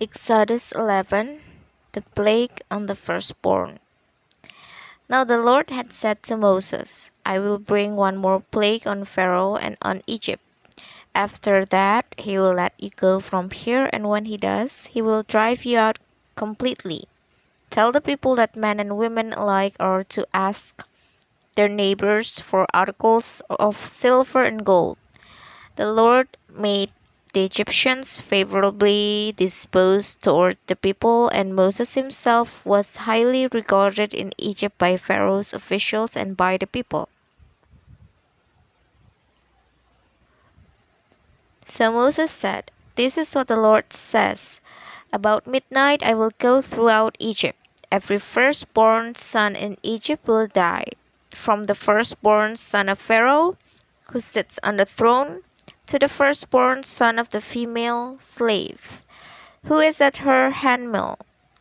Exodus 11 The plague on the firstborn. Now the Lord had said to Moses, I will bring one more plague on Pharaoh and on Egypt. After that, he will let you go from here, and when he does, he will drive you out completely. Tell the people that men and women alike are to ask their neighbors for articles of silver and gold. The Lord made the Egyptians favorably disposed toward the people, and Moses himself was highly regarded in Egypt by Pharaoh's officials and by the people. So Moses said, This is what the Lord says. About midnight I will go throughout Egypt. Every firstborn son in Egypt will die, from the firstborn son of Pharaoh, who sits on the throne, to the firstborn son of the female slave, who is at her handmill,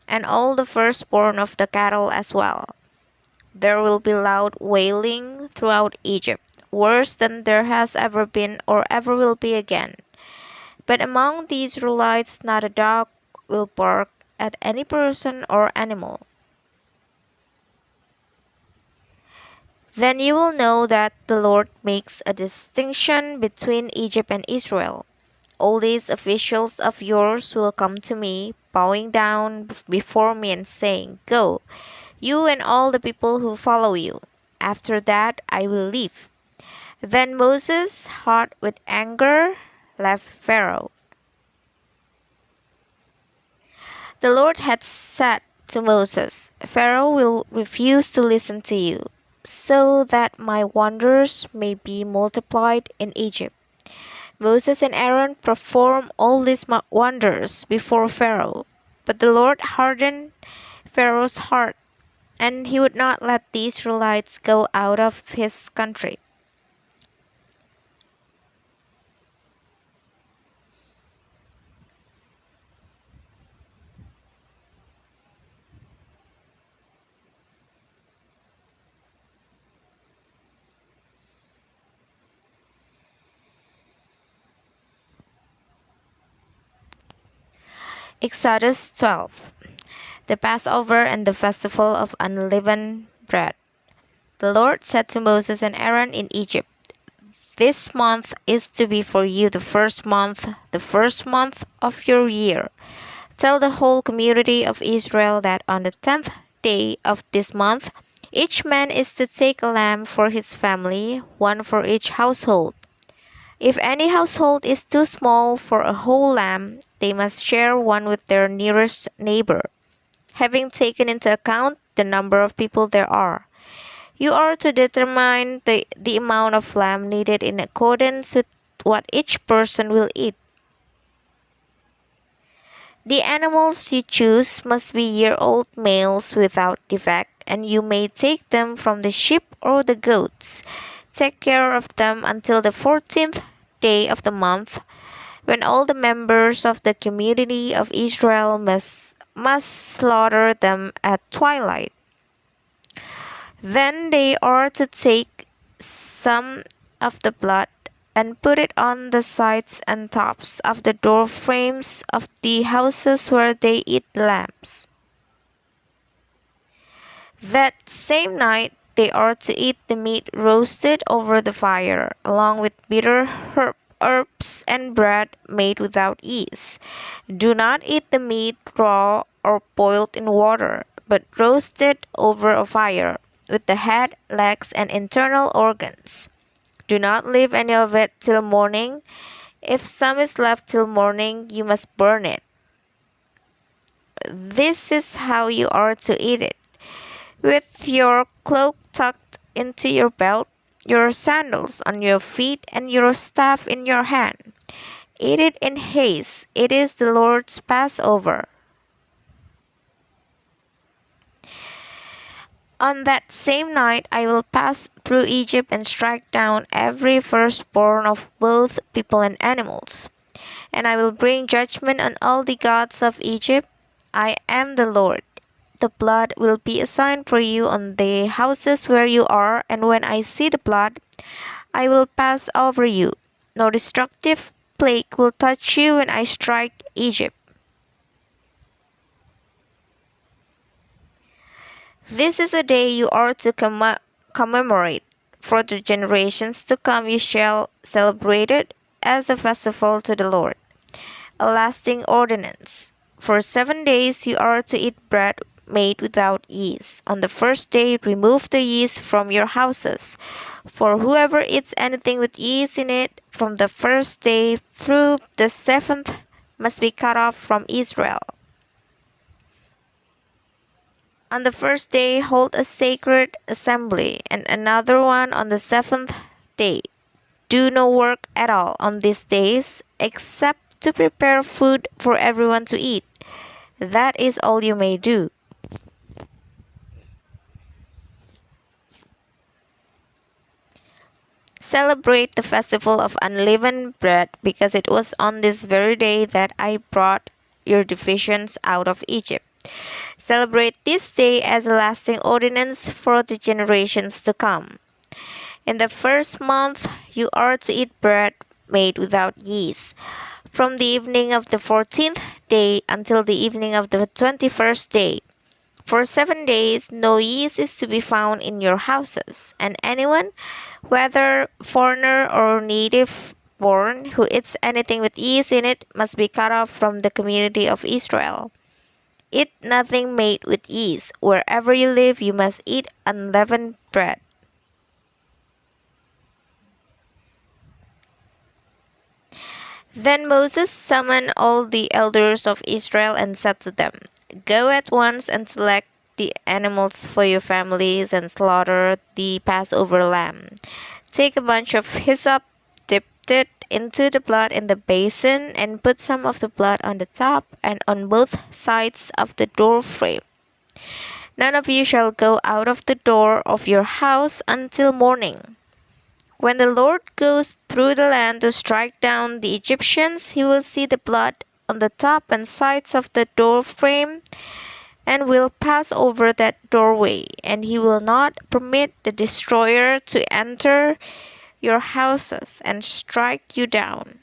and all the firstborn of the cattle as well. There will be loud wailing throughout Egypt, worse than there has ever been or ever will be again. But among the Israelites not a dog will bark at any person or animal. Then you will know that the Lord makes a distinction between Egypt and Israel. All these officials of yours will come to me, bowing down before me and saying, Go, you and all the people who follow you. After that I will leave. Then Moses, hot with anger, left Pharaoh. The Lord had said to Moses, Pharaoh will refuse to listen to you, so that my wonders may be multiplied in Egypt. Moses and Aaron performed all these wonders before Pharaoh, but the Lord hardened Pharaoh's heart, and he would not let the Israelites go out of his country. Exodus 12 The Passover and the Festival of Unleavened Bread. The Lord said to Moses and Aaron in Egypt, This month is to be for you the first month of your year. Tell the whole community of Israel that on the 10th day of this month, each man is to take a lamb for his family, one for each household. If any household is too small for a whole lamb, they must share one with their nearest neighbor, having taken into account the number of people there are. You are to determine the amount of lamb needed in accordance with what each person will eat. The animals you choose must be year-old males without defect, and you may take them from the sheep or the goats. Take care of them until the 14th day of the month, when all the members of the community of Israel must slaughter them at twilight. Then they are to take some of the blood and put it on the sides and tops of the door frames of the houses where they eat lambs. That same night they are to eat the meat roasted over the fire, along with bitter herbs and bread made without yeast. Do not eat the meat raw or boiled in water, but roast it over a fire, with the head, legs, and internal organs. Do not leave any of it till morning. If some is left till morning, you must burn it. This is how you are to eat it, with your cloak tucked into your belt, your sandals on your feet, and your staff in your hand. Eat it in haste. It is the Lord's Passover. On that same night I will pass through Egypt and strike down every firstborn of both people and animals. And I will bring judgment on all the gods of Egypt. I am the Lord. The blood will be a sign for you on the houses where you are, and when I see the blood, I will pass over you. No destructive plague will touch you when I strike Egypt. This is a day you are to commemorate. For the generations to come you shall celebrate it as a festival to the Lord, a lasting ordinance. For 7 days you are to eat bread made without yeast. On the first day remove the yeast from your houses. For whoever eats anything with yeast in it from the first day through the seventh must be cut off from Israel. On the first day hold a sacred assembly, and another one on the seventh day. Do no work at all on these days, except to prepare food for everyone to eat. That is all you may do. Celebrate the festival of unleavened bread, because it was on this very day that I brought your divisions out of Egypt. Celebrate this day as a lasting ordinance for the generations to come. In the first month you are to eat bread made without yeast, from the evening of the 14th day until the evening of the 21st day. For 7 days no yeast is to be found in your houses, and anyone, whether foreigner or native born, who eats anything with yeast in it must be cut off from the community of Israel. Eat nothing made with yeast. Wherever you live, you must eat unleavened bread. Then Moses summoned all the elders of Israel and said to them, Go at once and select the animals for your families and slaughter the Passover lamb. Take a bunch of hyssop, dip it into the blood in the basin, and put some of the blood on the top and on both sides of the door frame. None of you shall go out of the door of your house until morning. When the Lord goes through the land to strike down the Egyptians, he will see the blood on the top and sides of the door frame and will pass over that doorway, and he will not permit the destroyer to enter your houses and strike you down.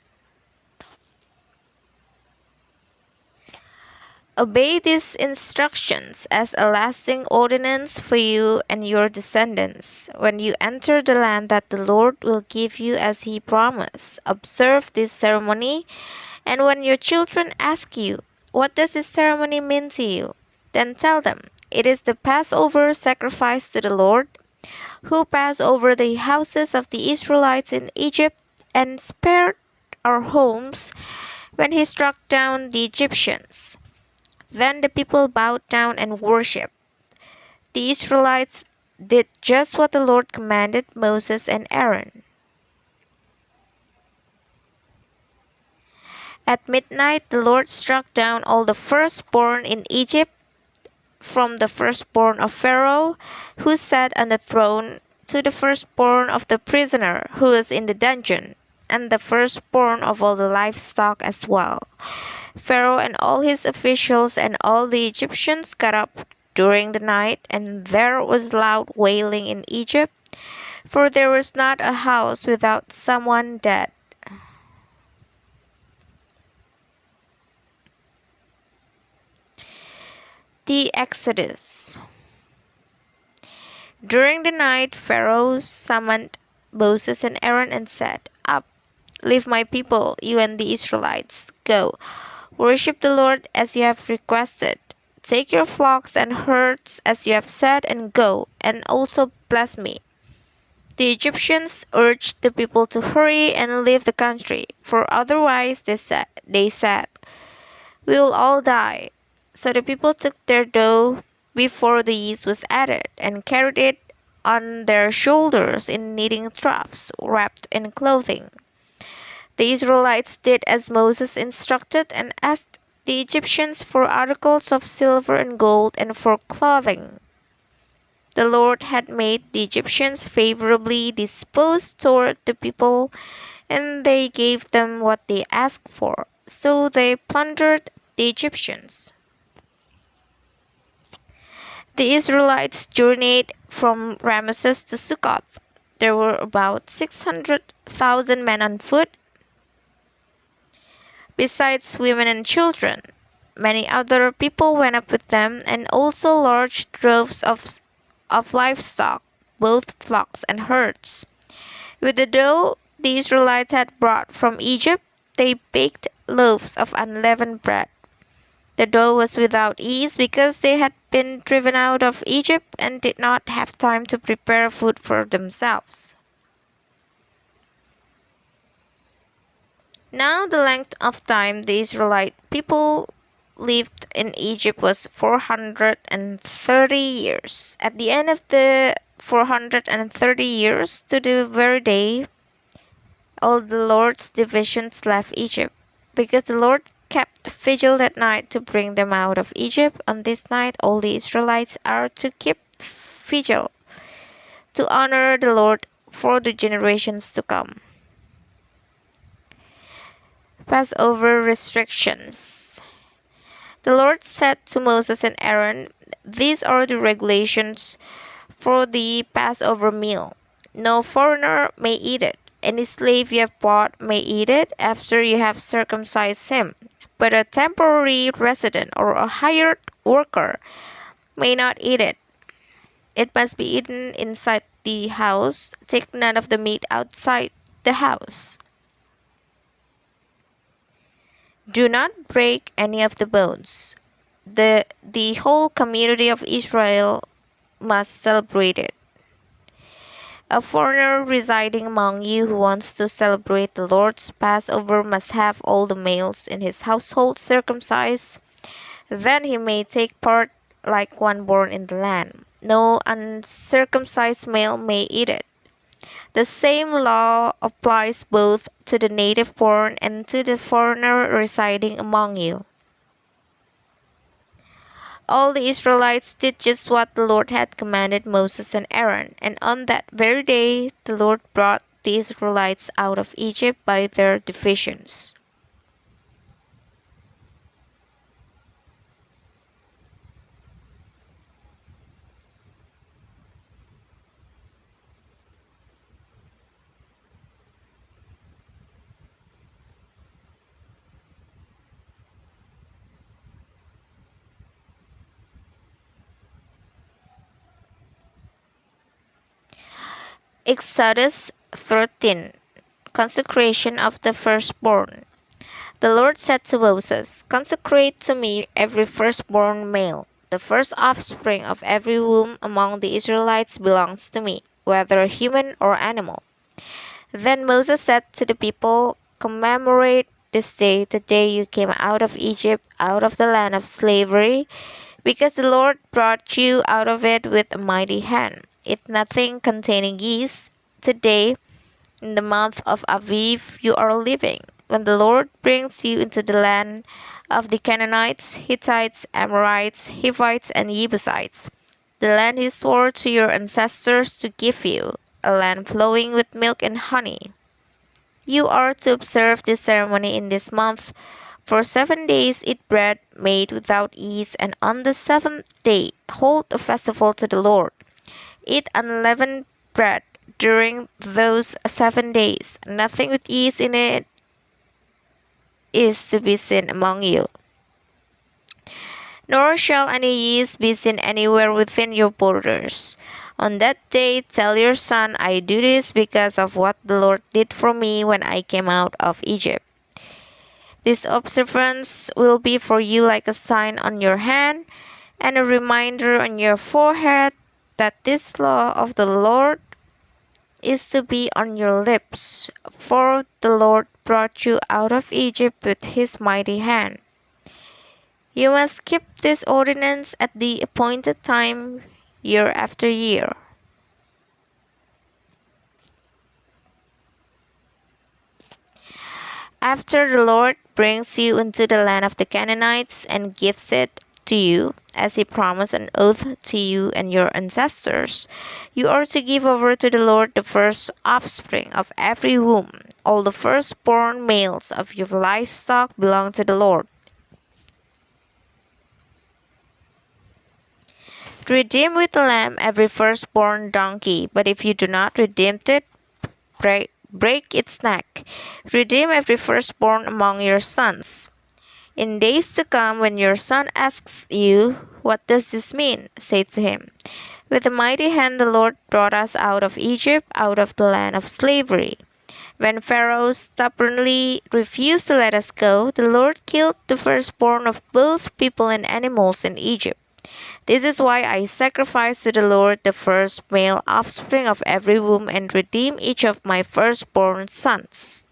Obey these instructions as a lasting ordinance for you and your descendants when you enter the land that the Lord will give you as he promised. Observe this ceremony, and when your children ask you, What does this ceremony mean to you? Then tell them, It is the Passover sacrifice to the Lord, who passed over the houses of the Israelites in Egypt and spared our homes when he struck down the Egyptians. Then the people bowed down and worshipped. The Israelites did just what the Lord commanded Moses and Aaron. At midnight the Lord struck down all the firstborn in Egypt, from the firstborn of Pharaoh, who sat on the throne, to the firstborn of the prisoner who was in the dungeon, and the firstborn of all the livestock as well. Pharaoh and all his officials and all the Egyptians got up during the night, and there was loud wailing in Egypt, for there was not a house without someone dead. The Exodus. During the night Pharaoh summoned Moses and Aaron and said, Up, leave my people, you and the Israelites. Go, worship the Lord as you have requested. Take your flocks and herds as you have said, and go, and also bless me. The Egyptians urged the people to hurry and leave the country, for otherwise they said, We will all die. So the people took their dough before the yeast was added, and carried it on their shoulders in kneading troughs, wrapped in clothing. The Israelites did as Moses instructed, and asked the Egyptians for articles of silver and gold and for clothing. The Lord had made the Egyptians favorably disposed toward the people, and they gave them what they asked for. So they plundered the Egyptians. The Israelites journeyed from Ramesses to Succoth. There were about 600,000 men on foot, besides women and children. Many other people went up with them, and also large droves of of livestock, both flocks and herds. With the dough the Israelites had brought from Egypt, they baked loaves of unleavened bread. The dough was without yeast because they had been driven out of Egypt and did not have time to prepare food for themselves. Now the length of time the Israelite people lived in Egypt was 430 years. At the end of the 430 years, to the very day, all the Lord's divisions left Egypt, because the Lord kept vigil that night to bring them out of Egypt. On this night, all the Israelites are to keep vigil, to honor the Lord for the generations to come. Passover restrictions. The Lord said to Moses and Aaron, "These are the regulations for the Passover meal. No foreigner may eat it. Any slave you have bought may eat it after you have circumcised him, but a temporary resident or a hired worker may not eat it. It must be eaten inside the house. Take none of the meat outside the house. Do not break any of the bones. The whole community of Israel must celebrate it. A foreigner residing among you who wants to celebrate the Lord's Passover must have all the males in his household circumcised. Then he may take part like one born in the land. No uncircumcised male may eat it. The same law applies both to the native born and to the foreigner residing among you." All the Israelites did just what the Lord had commanded Moses and Aaron, and on that very day the Lord brought the Israelites out of Egypt by their divisions. Exodus 13. Consecration of the firstborn. The Lord said to Moses, "Consecrate to me every firstborn male. The first offspring of every womb among the Israelites belongs to me, whether human or animal." Then Moses said to the people, "Commemorate this day, the day you came out of Egypt, out of the land of slavery, because the Lord brought you out of it with a mighty hand. Eat nothing containing yeast. Today, in the month of Aviv, you are living, when the Lord brings you into the land of the Canaanites, Hittites, Amorites, Hivites, and Jebusites, the land he swore to your ancestors to give you, a land flowing with milk and honey. You are to observe this ceremony in this month. For 7 days eat bread made without yeast, and on the seventh day hold a festival to the Lord. Eat unleavened bread during those 7 days. Nothing with yeast in it is to be seen among you. Nor shall any yeast be seen anywhere within your borders. On that day tell your son, I do this because of what the Lord did for me when I came out of Egypt. This observance will be for you like a sign on your hand and a reminder on your forehead that this law of the Lord is to be on your lips. For the Lord brought you out of Egypt with his mighty hand. You must keep this ordinance at the appointed time, year after year." After the Lord brings you into the land of the Canaanites and gives it to you, as he promised an oath to you and your ancestors, you are to give over to the Lord the first offspring of every womb. All the firstborn males of your livestock belong to the Lord. Redeem with a lamb every firstborn donkey, but if you do not redeem it, break its neck. Redeem every firstborn among your sons. In days to come, when your son asks you, "What does this mean?" say to him, With a mighty hand the Lord brought us out of Egypt, out of the land of slavery. When Pharaoh stubbornly refused to let us go, the Lord killed the firstborn of both people and animals in Egypt. This is why I sacrifice to the Lord the first male offspring of every womb and redeem each of my firstborn sons.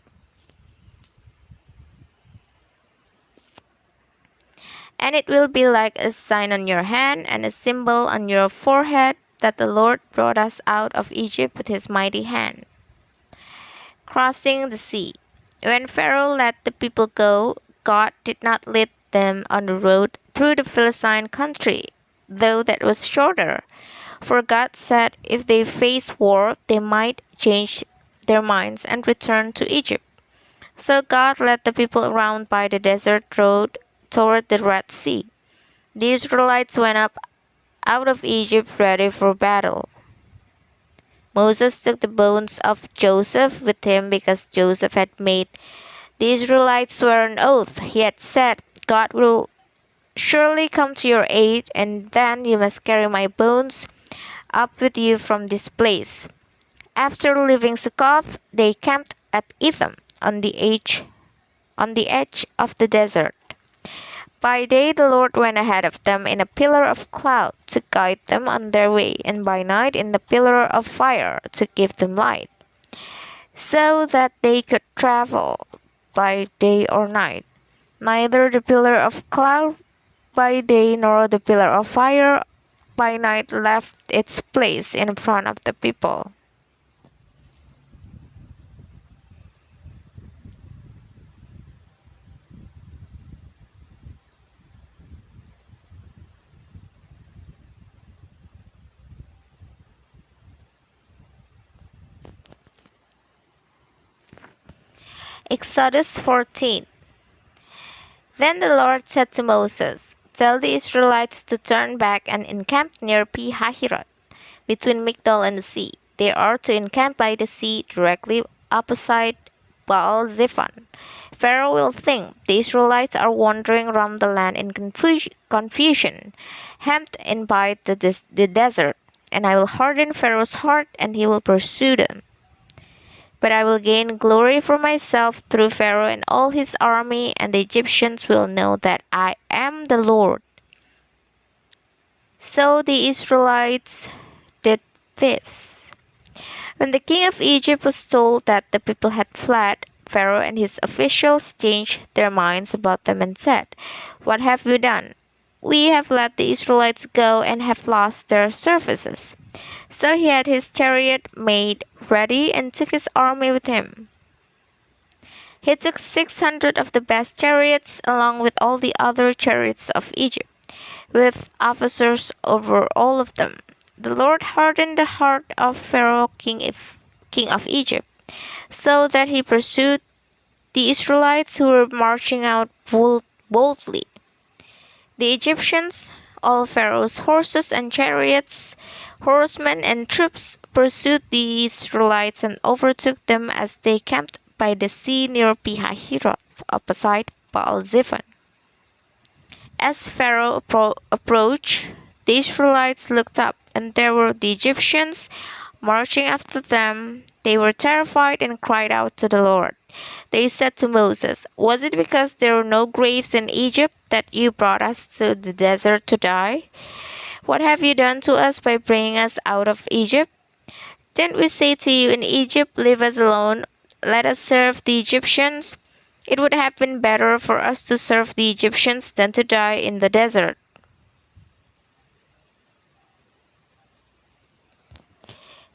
And it will be like a sign on your hand and a symbol on your forehead that the Lord brought us out of Egypt with his mighty hand. Crossing the sea. When Pharaoh let the people go, God did not lead them on the road through the Philistine country, though that was shorter. For God said if they face war, they might change their minds and return to Egypt. So God led the people around by the desert road toward the Red Sea. The Israelites went up out of Egypt ready for battle. Moses took the bones of Joseph with him because Joseph had made the Israelites swear an oath. He had said, God will surely come to your aid, and then you must carry my bones up with you from this place. After leaving Succoth, they camped at Etham on the edge of the desert. By day the Lord went ahead of them in a pillar of cloud to guide them on their way, and by night in the pillar of fire to give them light, so that they could travel by day or night. Neither the pillar of cloud by day nor the pillar of fire by night left its place in front of the people. Exodus 14. Then the Lord said to Moses, Tell the Israelites to turn back and encamp near Pi-hahiroth, between Migdol and the sea. They are to encamp by the sea directly opposite Baal-zephon. Pharaoh will think the Israelites are wandering around the land in confusion, hemmed in by the desert, and I will harden Pharaoh's heart, and he will pursue them. But I will gain glory for myself through Pharaoh and all his army, and the Egyptians will know that I am the Lord. So the Israelites did this. When the king of Egypt was told that the people had fled, Pharaoh and his officials changed their minds about them and said, What have we done? We have let the Israelites go and have lost their services. So he had his chariot made ready and took his army with him. He took 600 of the best chariots along with all the other chariots of Egypt, with officers over all of them. The Lord hardened the heart of Pharaoh, king of Egypt, so that he pursued the Israelites who were marching out boldly. The Egyptians, all Pharaoh's horses and chariots, horsemen and troops, pursued the Israelites and overtook them as they camped by the sea near Pi-hahiroth, opposite Baal-zephon. As Pharaoh approached, the Israelites looked up, and there were the Egyptians marching after them. They were terrified and cried out to the Lord. They said to Moses, Was it because there were no graves in Egypt that you brought us to the desert to die? What have you done to us by bringing us out of Egypt? Didn't we say to you in Egypt, Leave us alone, let us serve the Egyptians? It would have been better for us to serve the Egyptians than to die in the desert.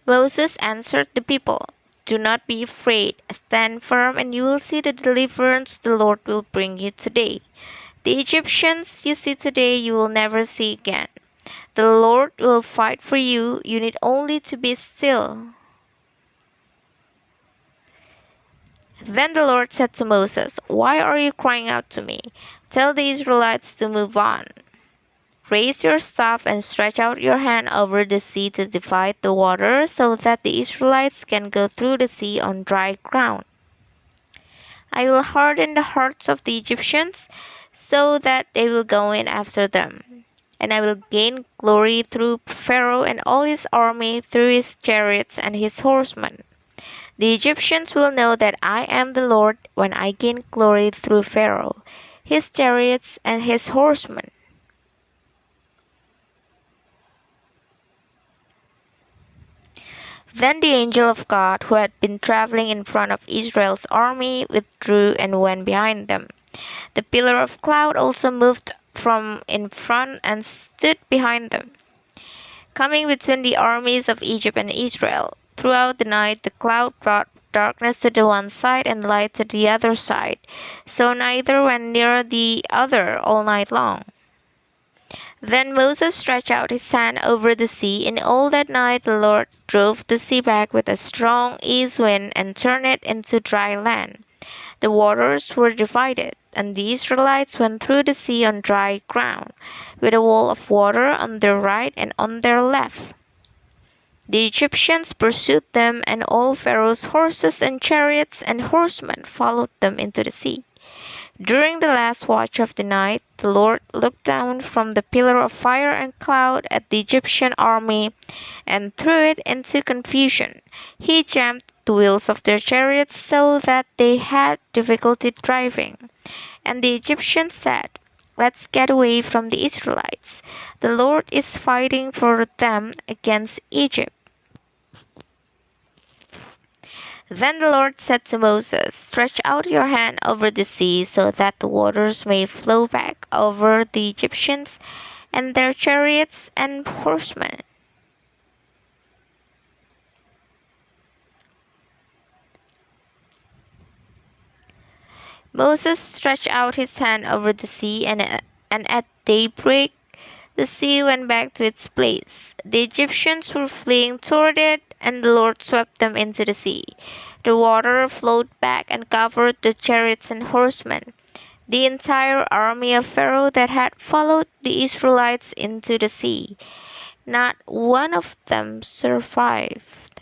Moses answered the people, Do not be afraid. Stand firm, and you will see the deliverance the Lord will bring you today. The Egyptians you see today you will never see again. The Lord will fight for you. You need only to be still. Then the Lord said to Moses, Why are you crying out to me? Tell the Israelites to move on. Raise your staff and stretch out your hand over the sea to divide the water so that the Israelites can go through the sea on dry ground. I will harden the hearts of the Egyptians so that they will go in after them. and I will gain glory through Pharaoh and all his army, through his chariots and his horsemen. The Egyptians will know that I am the Lord when I gain glory through Pharaoh, his chariots, and his horsemen." Then the angel of God, who had been traveling in front of Israel's army, withdrew and went behind them. The pillar of cloud also moved from in front and stood behind them, coming between the armies of Egypt and Israel. Throughout the night the cloud brought darkness to the one side and light to the other side, so neither went near the other all night long. Then Moses stretched out his hand over the sea, and all that night the Lord drove the sea back with a strong east wind and turned it into dry land. The waters were divided, and the Israelites went through the sea on dry ground, with a wall of water on their right and on their left. The Egyptians pursued them, and all Pharaoh's horses and chariots and horsemen followed them into the sea. During the last watch of the night, the Lord looked down from the pillar of fire and cloud at the Egyptian army and threw it into confusion. He jammed the wheels of their chariots so that they had difficulty driving. And the Egyptians said, "Let's get away from the Israelites. The Lord is fighting for them against Egypt." Then the Lord said to Moses, "Stretch out your hand over the sea so that the waters may flow back over the Egyptians and their chariots and horsemen." Moses stretched out his hand over the sea, and at daybreak the sea went back to its place. The Egyptians were fleeing toward it, and the Lord swept them into the sea. The water flowed back and covered the chariots and horsemen, the entire army of Pharaoh that had followed the Israelites into the sea. Not one of them survived.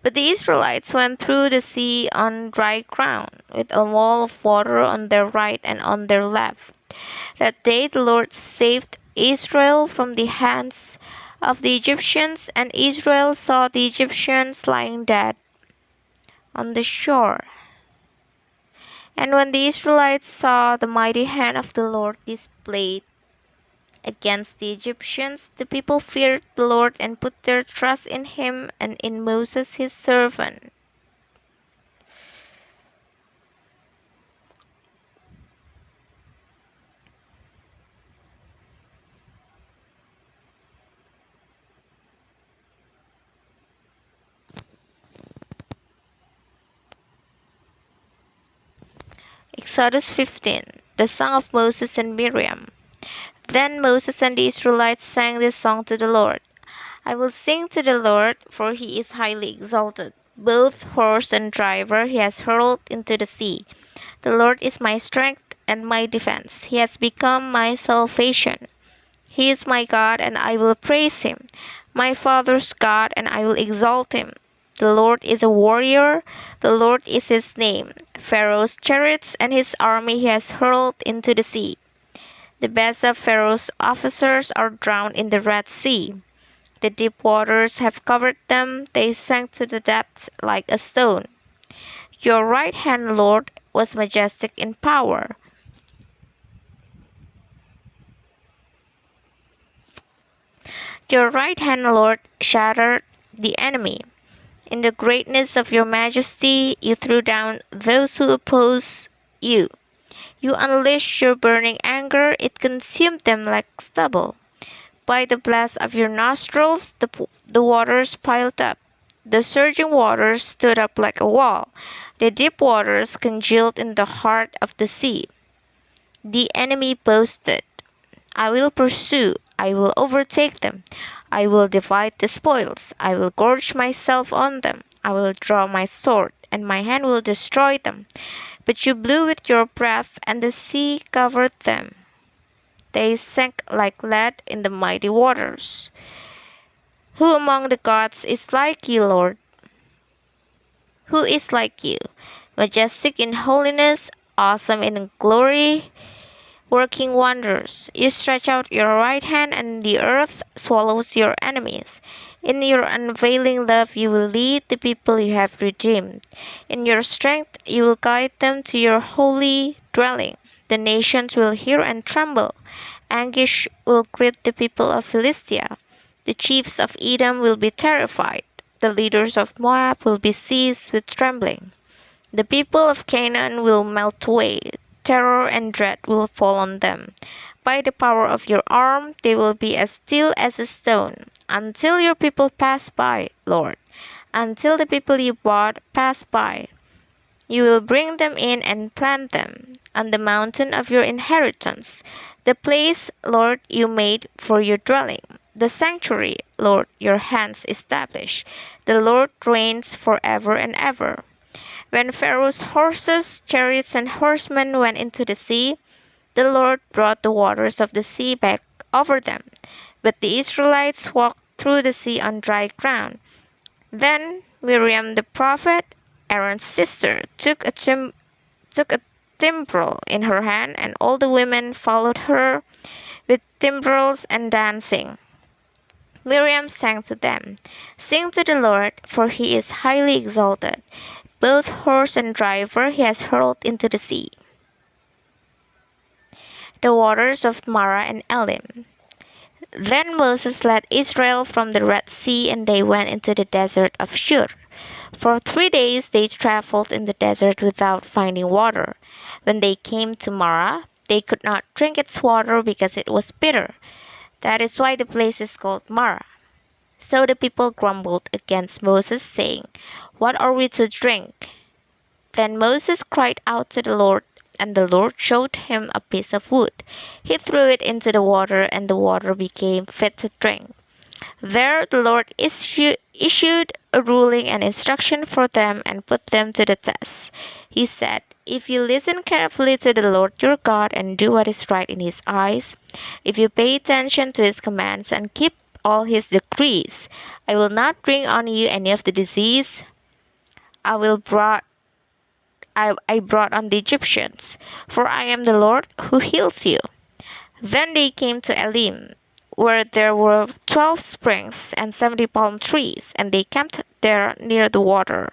But the Israelites went through the sea on dry ground, with a wall of water on their right and on their left. That day the Lord saved Israel from the hands of the Egyptians, and Israel saw the Egyptians lying dead on the shore. And when the Israelites saw the mighty hand of the Lord displayed against the Egyptians, the people feared the Lord and put their trust in him and in Moses his servant. Exodus 15. The song of Moses and Miriam. Then Moses and the Israelites sang this song to the Lord. "I will sing to the Lord, for he is highly exalted. Both horse and driver he has hurled into the sea. The Lord is my strength and my defense. He has become my salvation. He is my God, and I will praise him, my father's God, and I will exalt him. The Lord is a warrior, the Lord is his name. Pharaoh's chariots and his army he has hurled into the sea. The best of Pharaoh's officers are drowned in the Red Sea. The deep waters have covered them, they sank to the depths like a stone. Your right hand, Lord, was majestic in power. Your right hand, Lord, shattered the enemy. In the greatness of your majesty, you threw down those who oppose you. You unleashed your burning anger, it consumed them like stubble. By the blast of your nostrils, the waters piled up. The surging waters stood up like a wall. The deep waters congealed in the heart of the sea. The enemy boasted, "I will pursue, I will overtake them. I will divide the spoils. I will gorge myself on them. I will draw my sword, and my hand will destroy them." But you blew with your breath, and the sea covered them. They sank like lead in the mighty waters. Who among the gods is like you, Lord? Who is like you, majestic in holiness, awesome in glory, working wonders. You stretch out your right hand, and the earth swallows your enemies. In your unveiling love, you will lead the people you have redeemed. In your strength, you will guide them to your holy dwelling. The nations will hear and tremble. Anguish will grip the people of Philistia. The chiefs of Edom will be terrified. The leaders of Moab will be seized with trembling. The people of Canaan will melt away. Terror and dread will fall on them. By the power of your arm, they will be as still as a stone, until your people pass by, Lord. Until the people you bought pass by, you will bring them in and plant them on the mountain of your inheritance, the place, Lord, you made for your dwelling. The sanctuary, Lord, your hands establish. The Lord reigns forever and ever. When Pharaoh's horses, chariots, and horsemen went into the sea, the Lord brought the waters of the sea back over them. But the Israelites walked through the sea on dry ground. Then Miriam the prophet, Aaron's sister, took a timbrel in her hand, and all the women followed her with timbrels and dancing. Miriam sang to them, "Sing to the Lord, for he is highly exalted. Both horse and driver he has hurled into the sea." The waters of Marah and Elim. Then Moses led Israel from the Red Sea, and they went into the desert of Shur. For 3 days they traveled in the desert without finding water. When they came to Marah, they could not drink its water because it was bitter. That is why the place is called Marah. So the people grumbled against Moses, saying, "What are we to drink?" Then Moses cried out to the Lord, and the Lord showed him a piece of wood. He threw it into the water, and the water became fit to drink. There the Lord issued a ruling and instruction for them and put them to the test. He said, "If you listen carefully to the Lord your God and do what is right in his eyes, if you pay attention to his commands and keep all his decrees, I will not bring on you any of the disease I will brought I brought on the Egyptians, for I am the Lord who heals you." Then they came to Elim, where there were 12 springs and 70 palm trees, and they camped there near the water.